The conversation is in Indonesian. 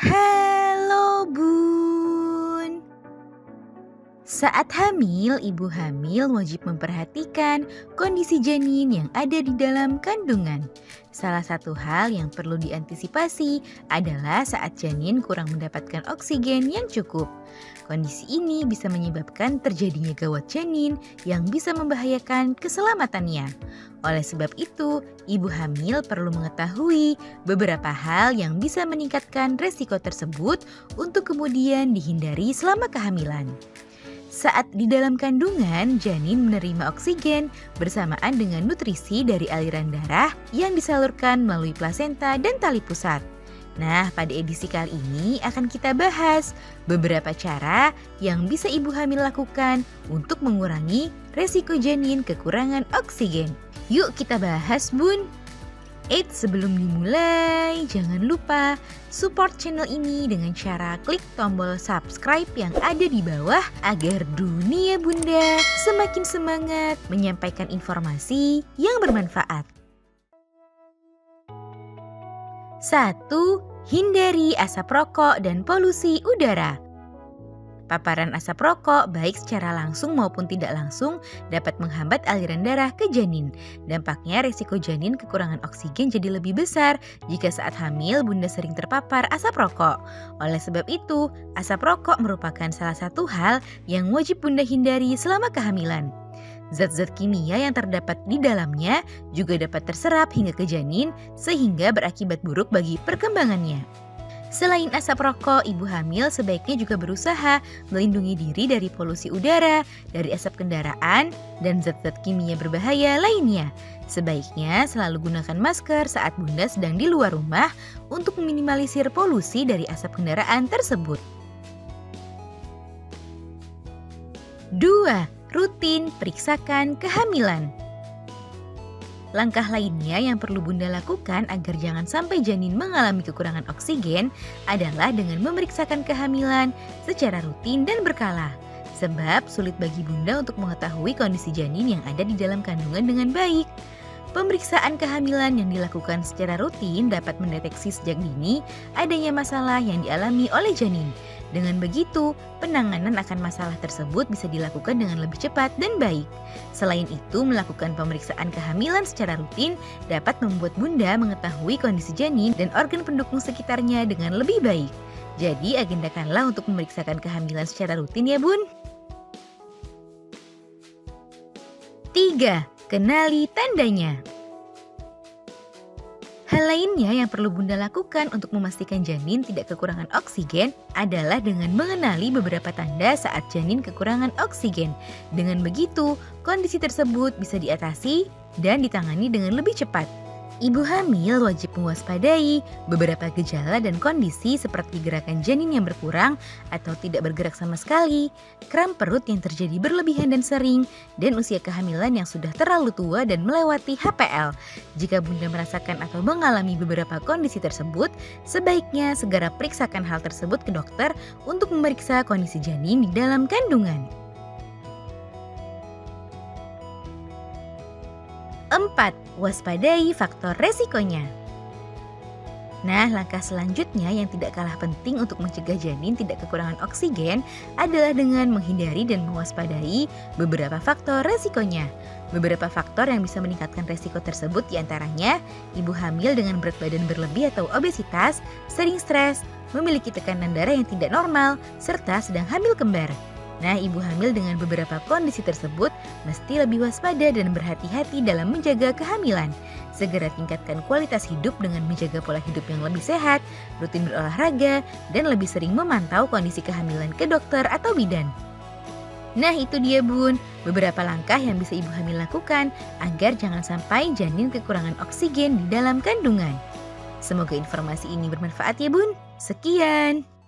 Halo Bun. Saat hamil, ibu hamil wajib memperhatikan kondisi janin yang ada di dalam kandungan. Salah satu hal yang perlu diantisipasi adalah saat janin kurang mendapatkan oksigen yang cukup. Kondisi ini bisa menyebabkan terjadinya gawat janin yang bisa membahayakan keselamatannya. Oleh sebab itu, ibu hamil perlu mengetahui beberapa hal yang bisa meningkatkan resiko tersebut untuk kemudian dihindari selama kehamilan. Saat di dalam kandungan, janin menerima oksigen bersamaan dengan nutrisi dari aliran darah yang disalurkan melalui plasenta dan tali pusat. Nah, pada edisi kali ini akan kita bahas beberapa cara yang bisa ibu hamil lakukan untuk mengurangi resiko janin kekurangan oksigen. Yuk kita bahas, Bun! Eits, sebelum dimulai, jangan lupa support channel ini dengan cara klik tombol subscribe yang ada di bawah agar dunia Bunda semakin semangat menyampaikan informasi yang bermanfaat. 1. Hindari asap rokok dan polusi udara. Paparan asap rokok baik secara langsung maupun tidak langsung dapat menghambat aliran darah ke janin. Dampaknya resiko janin kekurangan oksigen jadi lebih besar jika saat hamil Bunda sering terpapar asap rokok. Oleh sebab itu, asap rokok merupakan salah satu hal yang wajib Bunda hindari selama kehamilan. Zat-zat kimia yang terdapat di dalamnya juga dapat terserap hingga ke janin sehingga berakibat buruk bagi perkembangannya. Selain asap rokok, ibu hamil sebaiknya juga berusaha melindungi diri dari polusi udara, dari asap kendaraan, dan zat-zat kimia berbahaya lainnya. Sebaiknya selalu gunakan masker saat Bunda sedang di luar rumah untuk meminimalisir polusi dari asap kendaraan tersebut. 2. Rutin periksakan kehamilan. Langkah lainnya yang perlu Bunda lakukan agar jangan sampai janin mengalami kekurangan oksigen adalah dengan memeriksakan kehamilan secara rutin dan berkala. Sebab sulit bagi Bunda untuk mengetahui kondisi janin yang ada di dalam kandungan dengan baik. Pemeriksaan kehamilan yang dilakukan secara rutin dapat mendeteksi sejak dini adanya masalah yang dialami oleh janin. Dengan begitu, penanganan akan masalah tersebut bisa dilakukan dengan lebih cepat dan baik. Selain itu, melakukan pemeriksaan kehamilan secara rutin dapat membuat Bunda mengetahui kondisi janin dan organ pendukung sekitarnya dengan lebih baik. Jadi, agendakanlah untuk memeriksakan kehamilan secara rutin ya, Bun. 3. Kenali tandanya. Hal lainnya yang perlu Bunda lakukan untuk memastikan janin tidak kekurangan oksigen adalah dengan mengenali beberapa tanda saat janin kekurangan oksigen. Dengan begitu, kondisi tersebut bisa diatasi dan ditangani dengan lebih cepat. Ibu hamil wajib mewaspadai beberapa gejala dan kondisi seperti gerakan janin yang berkurang atau tidak bergerak sama sekali, kram perut yang terjadi berlebihan dan sering, dan usia kehamilan yang sudah terlalu tua dan melewati HPL. Jika Bunda merasakan atau mengalami beberapa kondisi tersebut, sebaiknya segera periksakan hal tersebut ke dokter untuk memeriksa kondisi janin di dalam kandungan. 4. Waspadai faktor resikonya. Nah, langkah selanjutnya yang tidak kalah penting untuk mencegah janin tidak kekurangan oksigen adalah dengan menghindari dan mewaspadai beberapa faktor resikonya. Beberapa faktor yang bisa meningkatkan resiko tersebut diantaranya ibu hamil dengan berat badan berlebih atau obesitas, sering stres, memiliki tekanan darah yang tidak normal, serta sedang hamil kembar. Nah, ibu hamil dengan beberapa kondisi tersebut mesti lebih waspada dan berhati-hati dalam menjaga kehamilan. Segera tingkatkan kualitas hidup dengan menjaga pola hidup yang lebih sehat, rutin berolahraga, dan lebih sering memantau kondisi kehamilan ke dokter atau bidan. Nah, itu dia Bun, beberapa langkah yang bisa ibu hamil lakukan agar jangan sampai janin kekurangan oksigen di dalam kandungan. Semoga informasi ini bermanfaat ya Bun. Sekian.